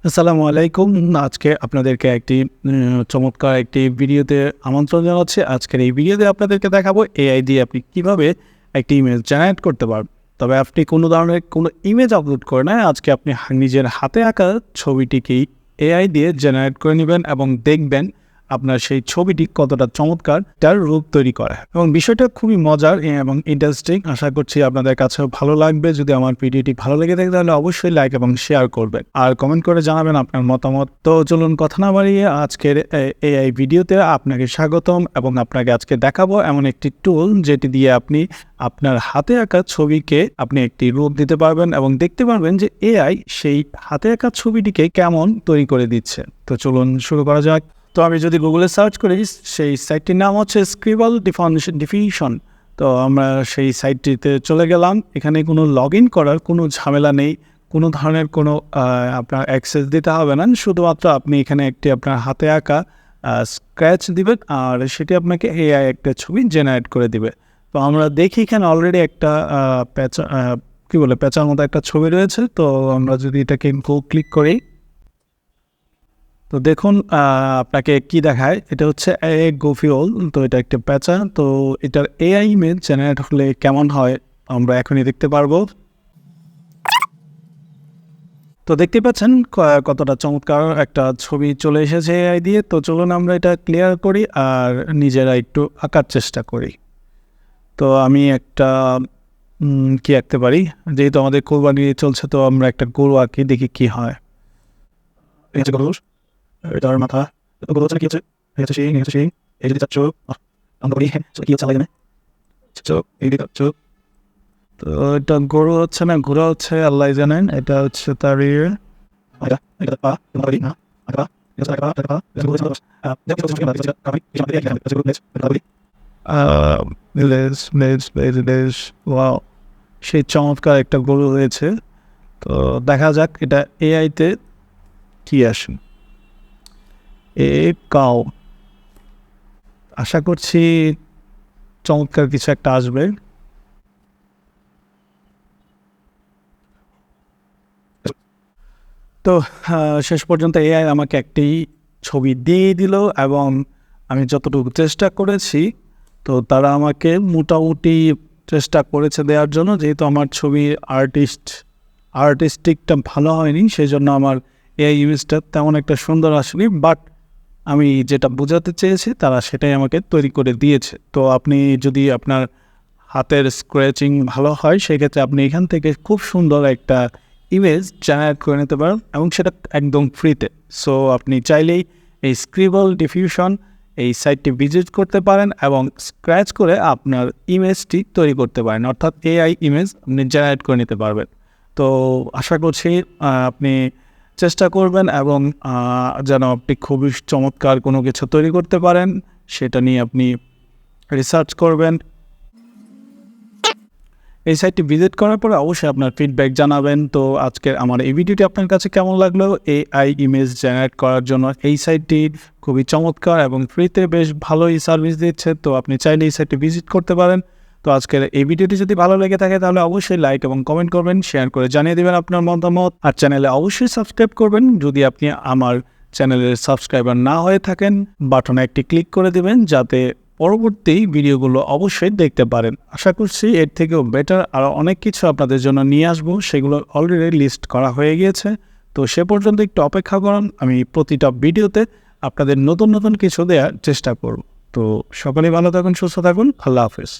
আসসালামু আলাইকুম। আজকে আপনাদেরকে একটি চমৎকার একটি ভিডিওতে আমন্ত্রণ জানাচ্ছি। আজকের এই ভিডিওতে আপনাদেরকে দেখাবো এআই দিয়ে আপনি কিভাবে একটি ইমেজ জেনারেট করতে পারবেন। তবে আপনি কোনো ধরনের কোনো ইমেজ আপলোড করে না, আজকে আপনি নিজের হাতে আঁকা ছবিটিকেই এআই দিয়ে জেনারেট করে নেবেন এবং দেখবেন আপনার সেই ছবিটি কতটা চমৎকার তার রূপ তৈরি করে। এবং বিষয়টা খুবই মজার এবং ইন্টারেস্টিং। আশা করছি আপনাদের কাছেও ভালো লাগবে। যদি আমার ভিডিওটি ভালো লেগে থাকে তাহলে অবশ্যই লাইক এবং শেয়ার করবেন আর কমেন্ট করে জানাবেন আপনার মতামত। তো চলুন কথা না বাড়িয়ে আজকের এআই ভিডিওতে আপনাকে স্বাগতম এবং আপনাকে আজকে দেখাবো এমন একটি টুল যেটি দিয়ে আপনি আপনার হাতে আঁকা ছবিকে আপনি একটি রূপ দিতে পারবেন এবং দেখতে পারবেন যে এআই সেই হাতে আঁকা ছবিটিকে কেমন তৈরি করে দিচ্ছে। তো চলুন শুরু করা যাক। তো আমি যদি গুগলে সার্চ করি, সেই সাইটটির নাম হচ্ছে Scribble Diffusion। তো আমরা সেই সাইটটিতে চলে গেলাম। এখানে কোনো লগ ইন করার কোনো ঝামেলা নেই, কোনো ধরনের কোনো আপনার অ্যাক্সেস দিতে হবে না। শুধুমাত্র আপনি এখানে একটি আপনার হাতে আঁকা স্ক্র্যাচ দিবেন আর সেটি আপনাকে এআই একটা ছবি জেনারেট করে দিবে। তো আমরা দেখি এখানে অলরেডি একটা পেঁচার মতো একটা ছবি রয়েছে। তো আমরা যদি এটাকে ক্লিক করি তো দেখুন আপনাকে কি দেখায়, এটা হচ্ছে গোফিওল। তো এটা একটা পেঁচা। তো এটার এআই ইমেজ জেনারেট হলে কেমন হয় আমরা এখনই দেখতে পারবো। তো দেখতে পাচ্ছেন কতটা চমৎকার একটা ছবি চলে এসেছে এআই দিয়ে। তো চলুন আমরা এটা ক্লিয়ার করি আর নিজেরা একটু আঁকার চেষ্টা করি। তো আমি একটা কি আঁকতে পারি, যেহেতু আমাদের কোরবানি চলছে তো আমরা একটা গরু আঁকি, দেখি কি হয়। এটার মাথা গরু হচ্ছে না, কি হচ্ছে, শিং, শিং, এই যদি চাচ্ছ আমরা বলি কি হচ্ছে আলাদা চোখ, এই দিকে চোখ। তো এটা গরু হচ্ছে না, ঘোড়া হচ্ছে, আল্লাহ জানেন। এটা হচ্ছে তার পা না সেই চমৎকার একটা গরু হয়েছে। তো দেখা যাক এটা এআইতে কি আসে। কাউ আশা করছি চমৎকার কিছু একটা আসবে। তো শেষ পর্যন্ত এআই আমাকে একটি ছবি দিয়ে দিল এবং আমি যতটুকু চেষ্টা করেছি তো তারা আমাকে মোটামুটি চেষ্টা করেছে দেওয়ার জন্য। যেহেতু আমার ছবি আর্টিস্টিকটা ভালো হয়নি, সেই জন্য আমার এআই ইমেজটা তেমন একটা সুন্দর আসেনি, বাট আমি যেটা বোঝাতে চেয়েছি তারা সেটাই আমাকে তৈরি করে দিয়েছে। তো আপনি যদি আপনার হাতের স্ক্র্যাচিং ভালো হয় সেক্ষেত্রে আপনি এখান থেকে খুব সুন্দর একটা ইমেজ জেনারেট করে নিতে পারেন এবং সেটা একদম ফ্রিতে। সো আপনি চাইলেই এই Scribble Diffusion এই সাইটটি ভিজিট করতে পারেন এবং স্ক্র্যাচ করে আপনার ইমেজটি তৈরি করতে পারেন, অর্থাৎ এআই ইমেজ আপনি জেনারেট করে নিতে পারবেন। তো আশা করছি আপনি চেষ্টা করবেন এবং যেন আপনি খুবই চমৎকার কোনো কিছু তৈরি করতে পারেন, সেটা নিয়ে আপনি রিসার্চ করবেন। এই সাইটটি ভিজিট করার পরে অবশ্যই আপনার ফিডব্যাক জানাবেন। তো আজকের আমার এই ভিডিওটি আপনার কাছে কেমন লাগলো? এআই ইমেজ জেনারেট করার জন্য এই সাইটটি খুবই চমৎকার এবং ফ্রিতে বেশ ভালোই সার্ভিস দিচ্ছে। তো আপনি চাইলে এই সাইটটি ভিজিট করতে পারেন। তো আজকের এই ভিডিওটি যদি ভালো লেগে থাকে তাহলে অবশ্যই লাইক এবং কমেন্ট করবেন, শেয়ার করে জানিয়ে দেবেন আপনার মতামত। আর চ্যানেলে অবশ্যই সাবস্ক্রাইব করবেন। যদি আপনি আমার চ্যানেলের সাবস্ক্রাইবার না হয়ে থাকেন, বাটনে একটি ক্লিক করে দেবেন যাতে পরবর্তী ভিডিওগুলো অবশ্যই দেখতে পারেন। আশা করছি এর থেকেও বেটার আরও অনেক কিছু আপনাদের জন্য নিয়ে আসবো, সেগুলো অলরেডি লিস্ট করা হয়ে গিয়েছে। তো সে পর্যন্ত একটু অপেক্ষা করুন, আমি প্রতিটা ভিডিওতে আপনাদের নতুন নতুন কিছু দেওয়ার চেষ্টা করব। তো সকলেই ভালো থাকুন, সুস্থ থাকুন, আল্লাহ হাফেজ।